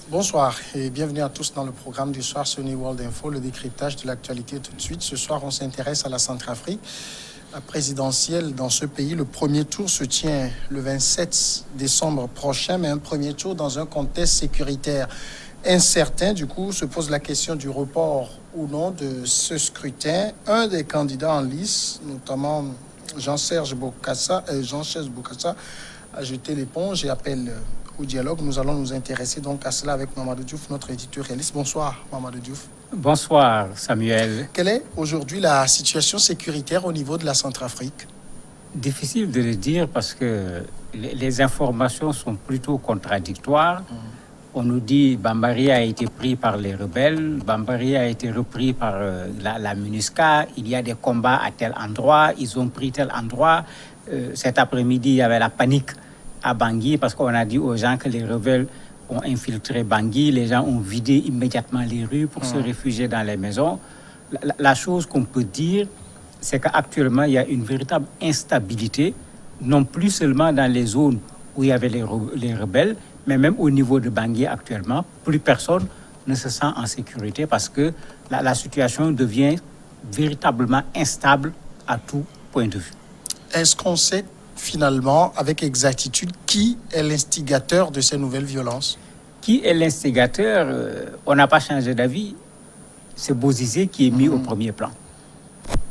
Bonsoir et bienvenue à tous dans le programme du soir Sony World Info, le décryptage de l'actualité tout de suite. Ce soir, on s'intéresse à la Centrafrique. La présidentielle dans ce pays, le premier tour se tient le 27 décembre prochain, mais un premier tour dans un contexte sécuritaire incertain. Du coup, se pose la question du report ou non de ce scrutin. Un des candidats en lice, notamment Jean-Serge Bokassa, a jeté l'éponge et appelle au dialogue. Nous allons nous intéresser donc à cela avec Mamadou Diouf, notre éditorialiste. Bonsoir, Mamadou Diouf. Bonsoir, Samuel. Quelle est aujourd'hui la situation sécuritaire au niveau de la Centrafrique? Difficile de le dire parce que les informations sont plutôt contradictoires. On nous dit Bambari a été pris par les rebelles, Bambari a été repris par la MINUSCA, il y a des combats à tel endroit, ils ont pris tel endroit. Cet après-midi, il y avait la panique à Bangui parce qu'on a dit aux gens que les rebelles ont infiltré Bangui, les gens ont vidé immédiatement les rues pour se réfugier dans les maisons. La chose qu'on peut dire, c'est qu'actuellement, il y a une véritable instabilité, non plus seulement dans les zones où il y avait les rebelles, mais même au niveau de Bangui actuellement, plus personne ne se sent en sécurité parce que la situation devient véritablement instable à tout point de vue. Est-ce qu'on sait finalement, avec exactitude, qui est l'instigateur de ces nouvelles violences? Qui est l'instigateur? On n'a pas changé d'avis. C'est Bozizé qui est mis au premier plan.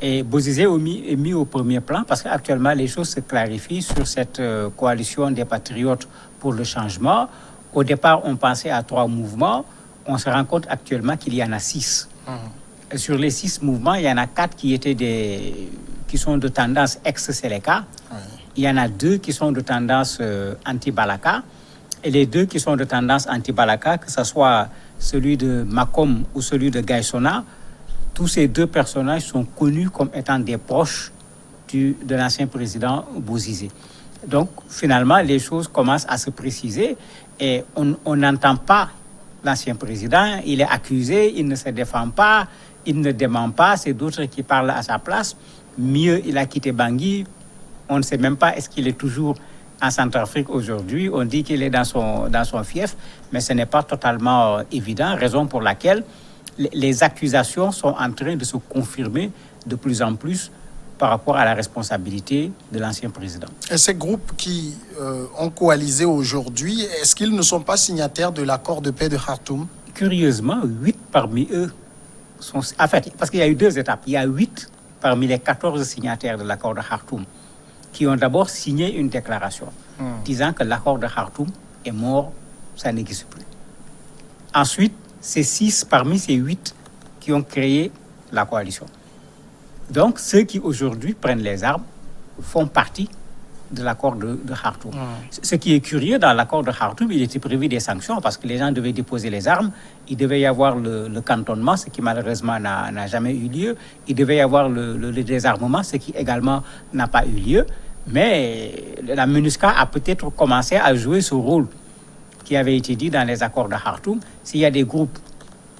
Et Bozizé est mis au premier plan parce qu'actuellement, les choses se clarifient sur cette coalition des patriotes pour le changement. Au départ, on pensait à 3 mouvements. On se rend compte actuellement qu'il y en a 6. Et sur les 6 mouvements, il y en a 4 qui sont de tendance ex-Séléka. Il y en a 2 qui sont de tendance anti-Balaka. Et les 2 qui sont de tendance anti-Balaka, que ce soit celui de Makom ou celui de Gaïsona, tous ces 2 personnages sont connus comme étant des proches de l'ancien président Bozizé. Donc, finalement, les choses commencent à se préciser et on n'entend pas l'ancien président. Il est accusé, il ne se défend pas, il ne dément pas. C'est d'autres qui parlent à sa place. Mieux, il a quitté Bangui. On ne sait même pas est-ce qu'il est toujours en Centrafrique aujourd'hui. On dit qu'il est dans son fief, mais ce n'est pas totalement évident, raison pour laquelle les accusations sont en train de se confirmer de plus en plus par rapport à la responsabilité de l'ancien président. Et ces groupes qui ont coalisé aujourd'hui, est-ce qu'ils ne sont pas signataires de l'accord de paix de Khartoum? Curieusement, 8 parmi eux sont... En fait, parce qu'il y a eu 2 étapes. Il y a 8 parmi les 14 signataires de l'accord de Khartoum qui ont d'abord signé une déclaration disant que l'accord de Khartoum est mort, ça n'existe plus. Ensuite, c'est 6 parmi ces 8 qui ont créé la coalition. Donc, ceux qui aujourd'hui prennent les armes font partie de l'accord de Khartoum. Ce qui est curieux, dans l'accord de Khartoum, il était prévu des sanctions parce que les gens devaient déposer les armes. Il devait y avoir le cantonnement, ce qui malheureusement n'a jamais eu lieu. Il devait y avoir le désarmement, ce qui également n'a pas eu lieu. Mais la MINUSCA a peut-être commencé à jouer ce rôle qui avait été dit dans les accords de Khartoum. S'il y a des groupes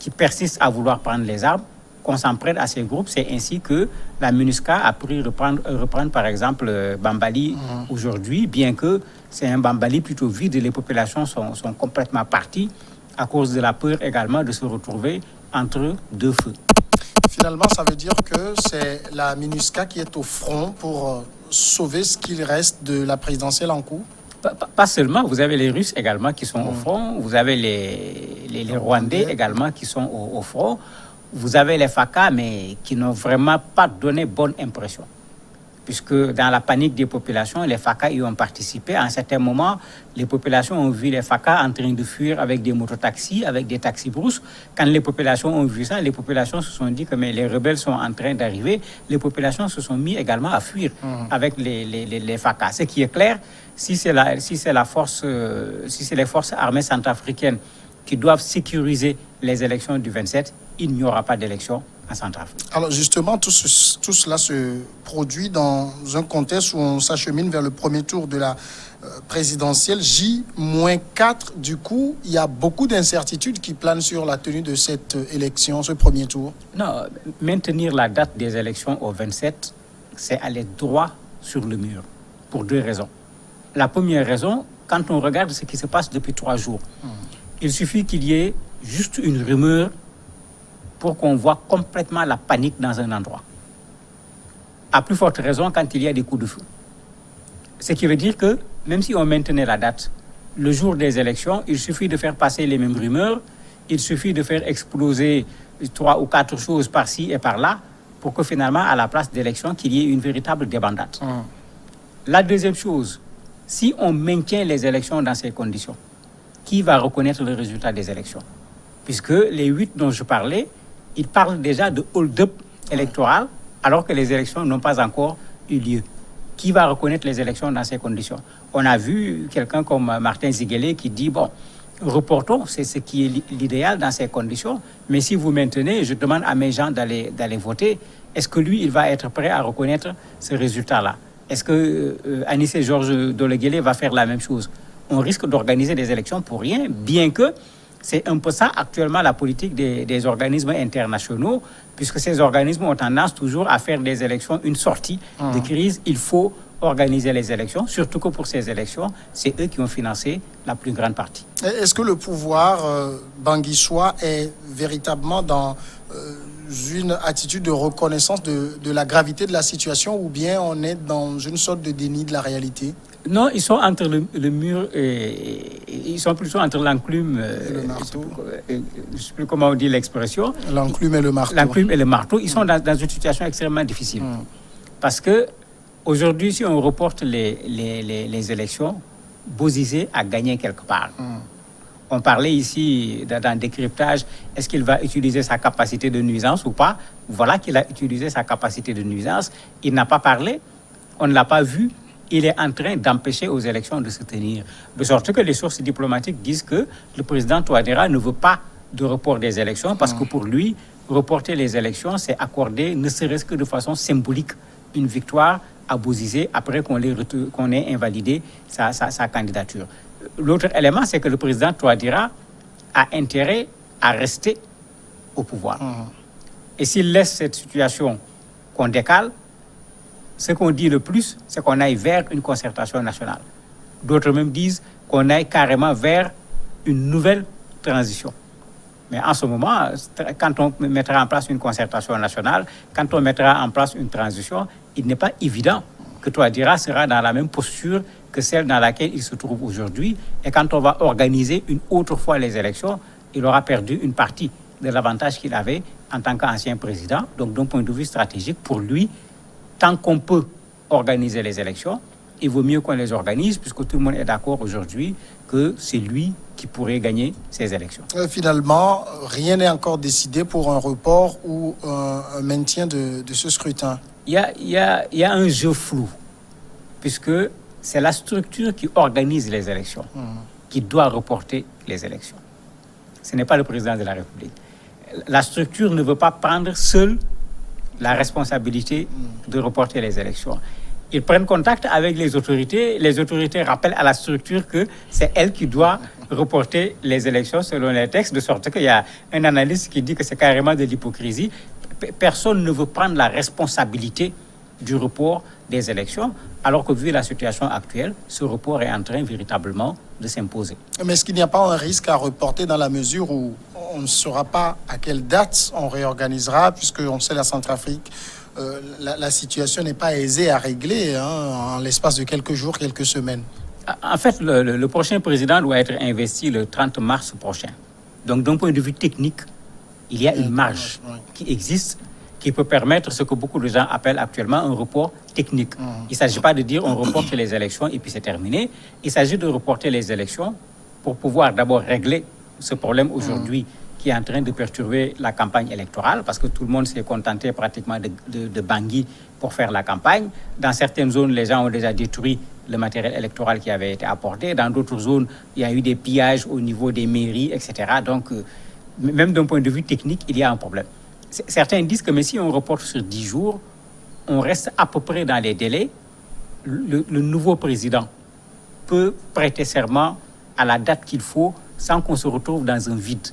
qui persistent à vouloir prendre les armes, qu'on s'en prenne à ces groupes. C'est ainsi que la MINUSCA a pris reprendre par exemple Bambali aujourd'hui, bien que c'est un Bambali plutôt vide et les populations sont complètement parties à cause de la peur également de se retrouver entre 2 feux. Finalement, ça veut dire que c'est la MINUSCA qui est au front pour sauver ce qu'il reste de la présidentielle en cours? Pas seulement, vous avez les Russes également qui sont au front, vous avez les Rwandais également qui sont au front. Vous avez les FACA, mais qui n'ont vraiment pas donné bonne impression. Puisque dans la panique des populations, les FACA y ont participé. À un certain moment, les populations ont vu les FACA en train de fuir avec des mototaxis, avec des taxis-brousses. Quand les populations ont vu ça, les populations se sont dit que mais les rebelles sont en train d'arriver. Les populations se sont mis également à fuir avec les FACA. Ce qui est clair, si c'est les forces armées centrafricaines qui doivent sécuriser les élections du 27, il n'y aura pas d'élection en Centrafrique. Alors justement, tout cela se produit dans un contexte où on s'achemine vers le premier tour de la présidentielle, J-4. Du coup, il y a beaucoup d'incertitudes qui planent sur la tenue de cette élection, ce premier tour. Non, maintenir la date des élections au 27, c'est aller droit sur le mur, pour 2 raisons. La première raison, quand on regarde ce qui se passe depuis 3 jours, Il suffit qu'il y ait juste une rumeur pour qu'on voit complètement la panique dans un endroit. À plus forte raison quand il y a des coups de feu. Ce qui veut dire que même si on maintenait la date, le jour des élections, il suffit de faire passer les mêmes rumeurs, il suffit de faire exploser 3 ou 4 choses par-ci et par-là pour que finalement, à la place d'élection, qu'il y ait une véritable débandade. La deuxième chose, si on maintient les élections dans ces conditions, qui va reconnaître le résultat des élections? Puisque les 8 dont je parlais, ils parlent déjà de hold-up électoral, alors que les élections n'ont pas encore eu lieu. Qui va reconnaître les élections dans ces conditions? On a vu quelqu'un comme Martin Ziguélé qui dit, bon, reportons, c'est ce qui est l'idéal dans ces conditions, mais si vous maintenez, je demande à mes gens d'aller voter, est-ce que lui, il va être prêt à reconnaître ce résultat-là? Est-ce que Anissé Georges Deleguélé va faire la même chose? On risque d'organiser des élections pour rien, bien que c'est un peu ça actuellement la politique des organismes internationaux, puisque ces organismes ont tendance toujours à faire des élections une sortie de crise. Il faut organiser les élections, surtout que pour ces élections, c'est eux qui ont financé la plus grande partie. Est-ce que le pouvoir banguissois est véritablement dans une attitude de reconnaissance de la gravité de la situation, ou bien on est dans une sorte de déni de la réalité? Non, ils sont entre le mur et ils sont plutôt entre l'enclume et le marteau. Je ne sais plus comment on dit l'expression. L'enclume et le marteau. L'enclume et le marteau. Ils sont dans une situation extrêmement difficile. Parce que aujourd'hui, si on reporte les élections, Bozizé a gagné quelque part. On parlait ici dans le décryptage, est-ce qu'il va utiliser sa capacité de nuisance ou pas? Voilà qu'il a utilisé sa capacité de nuisance. Il n'a pas parlé, on ne l'a pas vu. Il est en train d'empêcher aux élections de se tenir. De sorte que les sources diplomatiques disent que le président Touadéra ne veut pas de report des élections parce que pour lui, reporter les élections, c'est accorder, ne serait-ce que de façon symbolique, une victoire à Bozizé après qu'on ait invalidé sa candidature. L'autre élément, c'est que le président Touadéra a intérêt à rester au pouvoir. Et s'il laisse cette situation qu'on décale, ce qu'on dit le plus, c'est qu'on aille vers une concertation nationale. D'autres même disent qu'on aille carrément vers une nouvelle transition. Mais en ce moment, quand on mettra en place une concertation nationale, quand on mettra en place une transition, il n'est pas évident que Touadéra sera dans la même posture que celle dans laquelle il se trouve aujourd'hui. Et quand on va organiser une autre fois les élections, il aura perdu une partie de l'avantage qu'il avait en tant qu'ancien président. Donc, d'un point de vue stratégique, pour lui, tant qu'on peut organiser les élections, il vaut mieux qu'on les organise, puisque tout le monde est d'accord aujourd'hui que c'est lui qui pourrait gagner ces élections. Finalement, rien n'est encore décidé pour un report ou un maintien de ce scrutin. Il y a un jeu flou, puisque c'est la structure qui organise les élections qui doit reporter les élections. Ce n'est pas le président de la République. La structure ne veut pas prendre seule la responsabilité de reporter les élections. Ils prennent contact avec les autorités rappellent à la structure que c'est elle qui doit reporter les élections selon les textes, de sorte qu'il y a un analyste qui dit que c'est carrément de l'hypocrisie. Personne ne veut prendre la responsabilité du report des élections, alors que vu la situation actuelle, ce report est en train véritablement de s'imposer. Mais est-ce qu'il n'y a pas un risque à reporter dans la mesure où on ne saura pas à quelle date on réorganisera, puisqu'on sait la Centrafrique, la situation n'est pas aisée à régler en l'espace de quelques jours, quelques semaines. En fait, le prochain président doit être investi le 30 mars prochain. Donc, d'un point de vue technique, il y a une marge qui existe, qui peut permettre ce que beaucoup de gens appellent actuellement un report technique. Il ne s'agit pas de dire on reporte les élections et puis c'est terminé. Il s'agit de reporter les élections pour pouvoir d'abord régler ce problème aujourd'hui qui est en train de perturber la campagne électorale, parce que tout le monde s'est contenté pratiquement de Bangui pour faire la campagne. Dans certaines zones, les gens ont déjà détruit le matériel électoral qui avait été apporté. Dans d'autres zones, il y a eu des pillages au niveau des mairies, etc. Donc, même d'un point de vue technique, il y a un problème. Certains disent que mais si on reporte sur 10 jours, on reste à peu près dans les délais. Le nouveau président peut prêter serment à la date qu'il faut sans qu'on se retrouve dans un vide.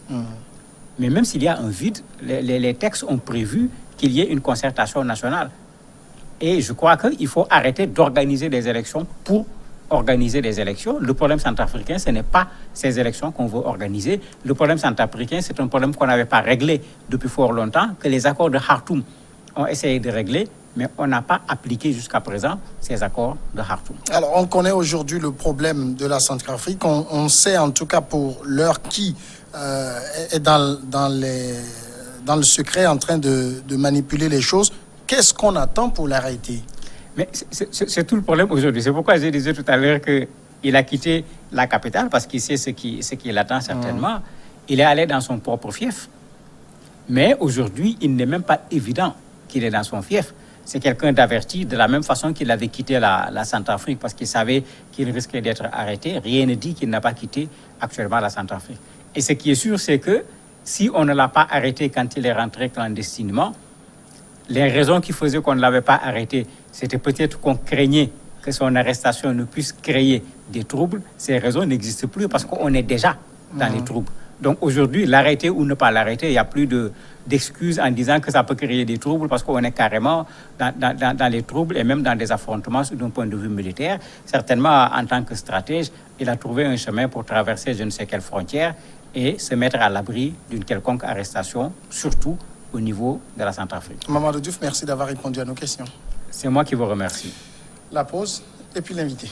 Mais même s'il y a un vide, les textes ont prévu qu'il y ait une concertation nationale. Et je crois qu'il faut arrêter d'organiser des élections pour organiser des élections. Le problème centrafricain, ce n'est pas ces élections qu'on veut organiser. Le problème centrafricain, c'est un problème qu'on n'avait pas réglé depuis fort longtemps, que les accords de Khartoum ont essayé de régler, mais on n'a pas appliqué jusqu'à présent ces accords de Khartoum. Alors, on connaît aujourd'hui le problème de la Centrafrique. On sait en tout cas pour l'heure qui est dans le secret en train de manipuler les choses. Qu'est-ce qu'on attend pour l'arrêter? Mais c'est tout le problème aujourd'hui. C'est pourquoi je disais tout à l'heure qu'il a quitté la capitale parce qu'il sait ce qui l'attend certainement. Il est allé dans son propre fief. Mais aujourd'hui, il n'est même pas évident qu'il est dans son fief. C'est quelqu'un d'averti de la même façon qu'il avait quitté la Centrafrique parce qu'il savait qu'il risquait d'être arrêté. Rien ne dit qu'il n'a pas quitté actuellement la Centrafrique. Et ce qui est sûr, c'est que si on ne l'a pas arrêté quand il est rentré clandestinement, les raisons qui faisaient qu'on ne l'avait pas arrêté, c'était peut-être qu'on craignait que son arrestation ne puisse créer des troubles. Ces raisons n'existent plus parce qu'on est déjà dans les troubles. Donc aujourd'hui, l'arrêter ou ne pas l'arrêter, il n'y a plus d'excuses en disant que ça peut créer des troubles parce qu'on est carrément dans les troubles et même dans des affrontements d'un point de vue militaire. Certainement, en tant que stratège, il a trouvé un chemin pour traverser je ne sais quelle frontière et se mettre à l'abri d'une quelconque arrestation, surtout au niveau de la Centrafrique. Mamadou Diouf, merci d'avoir répondu à nos questions. C'est moi qui vous remercie. La pause et puis l'invité.